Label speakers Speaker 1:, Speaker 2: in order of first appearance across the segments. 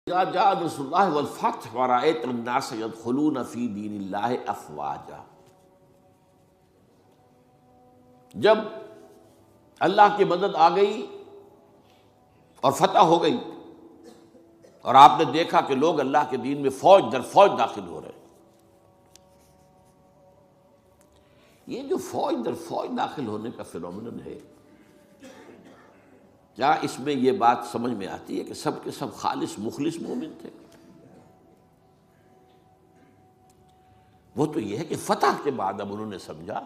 Speaker 1: اذا جاء نصر اللہ والفتح ورأيت الناس يدخلون في دین اللہ افواجا، جب اللہ کی مدد آ گئی اور فتح ہو گئی اور آپ نے دیکھا کہ لوگ اللہ کے دین میں فوج در فوج داخل ہو رہے ہیں، یہ جو فوج در فوج داخل ہونے کا فینومینن ہے، کیا اس میں یہ بات سمجھ میں آتی ہے کہ سب کے سب خالص مخلص مومن تھے؟ وہ تو یہ ہے کہ فتح کے بعد اب انہوں نے سمجھا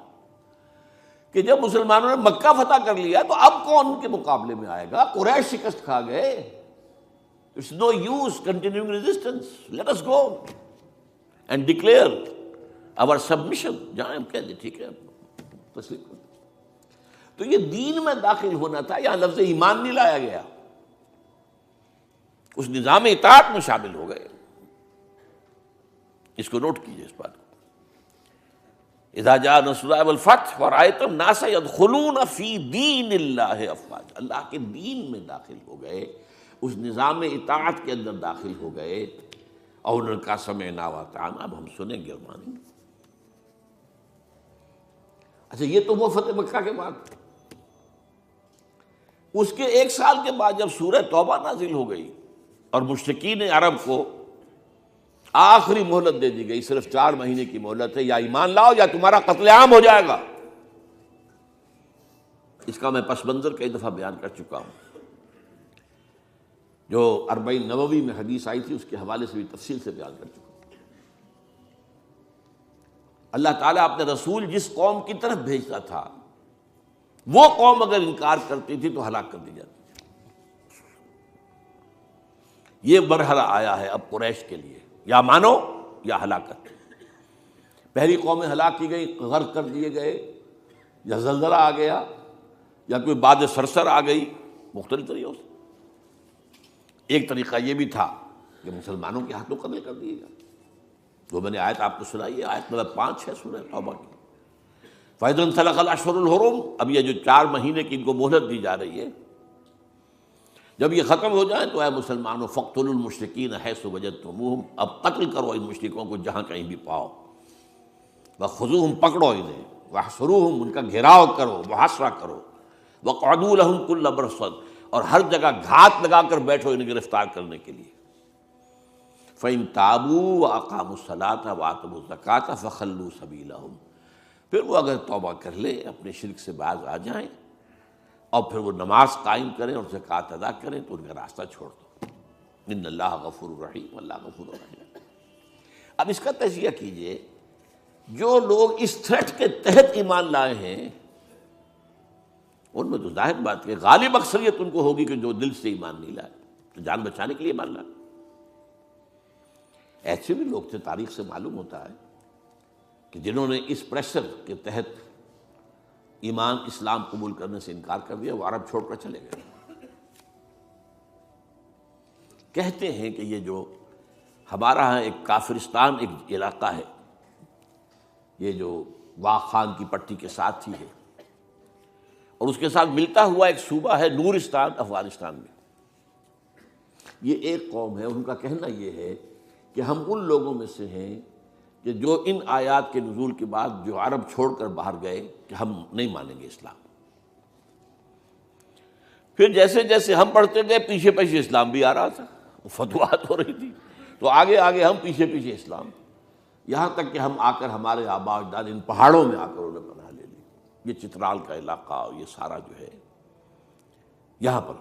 Speaker 1: کہ جب مسلمانوں نے مکہ فتح کر لیا تو اب کون ان کے مقابلے میں آئے گا؟ قریش شکست کھا گئے، it's no use continuing resistance, let us go and declare our submission, جائیں ہم کہہ دیں ٹھیک ہے تسلیم کر۔ تو یہ دین میں داخل ہونا تھا، یہاں لفظ ایمان نہیں لایا گیا، اس نظام اطاعت میں شامل ہو گئے۔ اس کو نوٹ کیجئے اس بات کو، اذا جاء نصر اللہ والفتح ورأيت الناس يدخلون في دین اللہ افواجا، اللہ کے دین میں داخل ہو گئے، اس نظام اطاعت کے اندر داخل ہو گئے، اور انہوں نے کہا سمعنا واطعنا، اب ہم سنیں گے اور مانیں گے۔ اچھا یہ تو وہ فتح مکہ کے بعد، اس کے ایک سال کے بعد جب سورہ توبہ نازل ہو گئی اور مشرکین عرب کو آخری مہلت دے دی گئی، صرف 4 مہینے کی مہلت ہے، یا ایمان لاؤ یا تمہارا قتل عام ہو جائے گا۔ اس کا میں پس منظر کئی دفعہ بیان کر چکا ہوں، جو 40 نووی میں حدیث آئی تھی اس کے حوالے سے بھی تفصیل سے بیان کر چکا ہوں۔ اللہ تعالیٰ اپنے رسول جس قوم کی طرف بھیجتا تھا، وہ قوم اگر انکار کرتی تھی تو ہلاک کر دی جاتی تھی۔ یہ مرحلہ آیا ہے اب قریش کے لیے، یا مانو یا ہلاکت۔ پہلی قومیں ہلاک کی گئی، غرق کر دیے گئے، یا زلزلہ آ گیا، یا کوئی باد صرصر آ گئی، مختلف طریقوں سے۔ ایک طریقہ یہ بھی تھا کہ مسلمانوں کے ہاتھوں قتل کر دیے گا، جو میں نے آیت آپ کو سنائی ہے، آیت نمبر 5 ہے سورہ توبہ کی۔ فَإِذَا انْسَلَخَ الْأَشْهُرُ الْحُرُمُ، اب یہ جو 4 مہینے کی ان کو مہلت دی جا رہی ہے، جب یہ ختم ہو جائیں تو اے مسلمانوں فَاقْتُلُوا الْمُشْرِكِينَ حَيْثُ وَجَدتُّمُوهُمْ، اب قتل کرو ان مشرکوں کو جہاں کہیں بھی پاؤ، وَخُذُوهُمْ، پکڑو انہیں، وَاحْصُرُوهُمْ، ان کا گھیراؤ کرو، محاصرہ کرو، وَاقْعُدُوا لَهُمْ كُلَّ مَرْصَدٍ، اور ہر جگہ گھات لگا کر بیٹھو انہیں گرفتار کرنے کے لیے۔ فَإِن تَابُوا وَأَقَامُوا الصَّلَاةَ وَآتَوُا الزَّكَاةَ فَخَلُّوا سَبِيلَهُمْ، پھر وہ اگر توبہ کر لیں، اپنے شرک سے باز آ جائیں، اور پھر وہ نماز قائم کریں اور زکوٰۃ ادا کریں تو ان کا راستہ چھوڑ دو۔ ان اللہ غفور رحیم، اللہ غفور رحیم۔ اب اس کا تجزیہ کیجئے، جو لوگ اس تھریٹ کے تحت ایمان لائے ہیں، ان میں تو ظاہر بات ہے غالب اکثریت ان کو ہوگی کہ جو دل سے ایمان نہیں لائے، تو جان بچانے کے لیے ایمان لائے۔ ایسے بھی لوگ تھے، تاریخ سے معلوم ہوتا ہے کہ جنہوں نے اس پریشر کے تحت ایمان اسلام قبول کرنے سے انکار کر دیا، وہ عرب چھوڑ کر چلے گئے۔ کہتے ہیں کہ یہ جو ہمارا ہاں ایک کافرستان ایک علاقہ ہے، یہ جو واق خان کی پٹی کے ساتھ ہی ہے، اور اس کے ساتھ ملتا ہوا ایک صوبہ ہے نورستان افغانستان میں، یہ ایک قوم ہے۔ ان کا کہنا یہ ہے کہ ہم ان لوگوں میں سے ہیں کہ جو ان آیات کے نزول کے بعد جو عرب چھوڑ کر باہر گئے کہ ہم نہیں مانیں گے اسلام، پھر جیسے جیسے ہم پڑھتے گئے پیچھے پیچھے اسلام بھی آ رہا تھا، فتوحات ہو رہی تھی، تو آگے آگے ہم پیچھے پیچھے اسلام، یہاں تک کہ ہم آ کر ہمارے آباء و اجداد ان پہاڑوں میں آ کر انہیں پناہ لے لی۔ یہ چترال کا علاقہ اور یہ سارا جو ہے یہاں پر،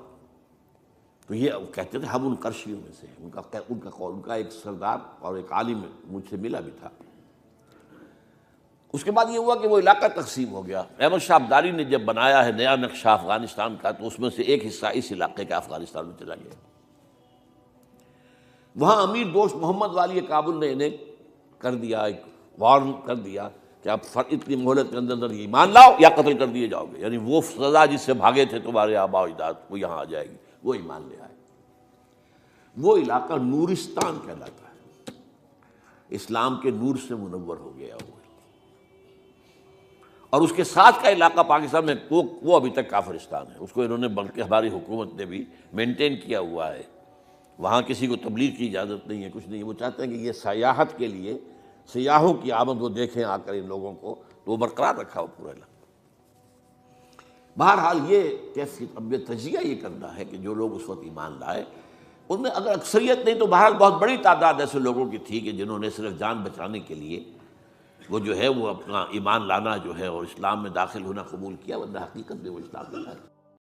Speaker 1: تو یہ کہتے تھے ہم ان قرشیوں میں سے ہیں۔ ان کا ایک سردار اور ایک عالم مجھ سے ملا بھی تھا۔ اس کے بعد یہ ہوا کہ وہ علاقہ تقسیم ہو گیا۔ احمد شاہ ابدالی نے جب بنایا ہے نیا نقشہ افغانستان کا، تو اس میں سے ایک حصہ اس علاقے کا افغانستان میں چلا گیا۔ وہاں امیر دوست محمد والی کابل نے انہیں کر دیا، ایک وارن کر دیا کہ آپ اتنی مہلت کے اندر ایمان لاؤ یا قتل کر دیے جاؤ گے، یعنی وہ سزا جس سے بھاگے تھے تمہارے آباء و اجداد وہ یہاں آ جائے گی، وہ ایمان لے آئے۔ وہ علاقہ نورستان کہلاتا ہے، اسلام کے نور سے منور ہو گیا ہوا، اور اس کے ساتھ کا علاقہ پاکستان میں وہ ابھی تک کافرستان ہے، اس کو انہوں نے بلکہ ہماری حکومت نے بھی مینٹین کیا ہوا ہے وہاں کسی کو تبلیغ کی اجازت نہیں ہے، کچھ نہیں ہے، وہ چاہتے ہیں کہ یہ سیاحت کے لیے سیاحوں کی آمد وہ دیکھیں آ کر ان لوگوں کو، تو وہ برقرار رکھا وہ پورا علاقہ۔ بہرحال یہ کیسی اب تجزیہ یہ کرنا ہے کہ جو لوگ اس وقت ایمان لائے ان میں اگر اکثریت نہیں تو بہرحال بہت بڑی تعداد ایسے لوگوں کی تھی کہ جنہوں نے صرف جان بچانے کے لیے وہ جو ہے وہ اپنا ایمان لانا جو ہے اور اسلام میں داخل ہونا قبول کیا، ورنہ حقیقت میں وہ اسلام میں داخل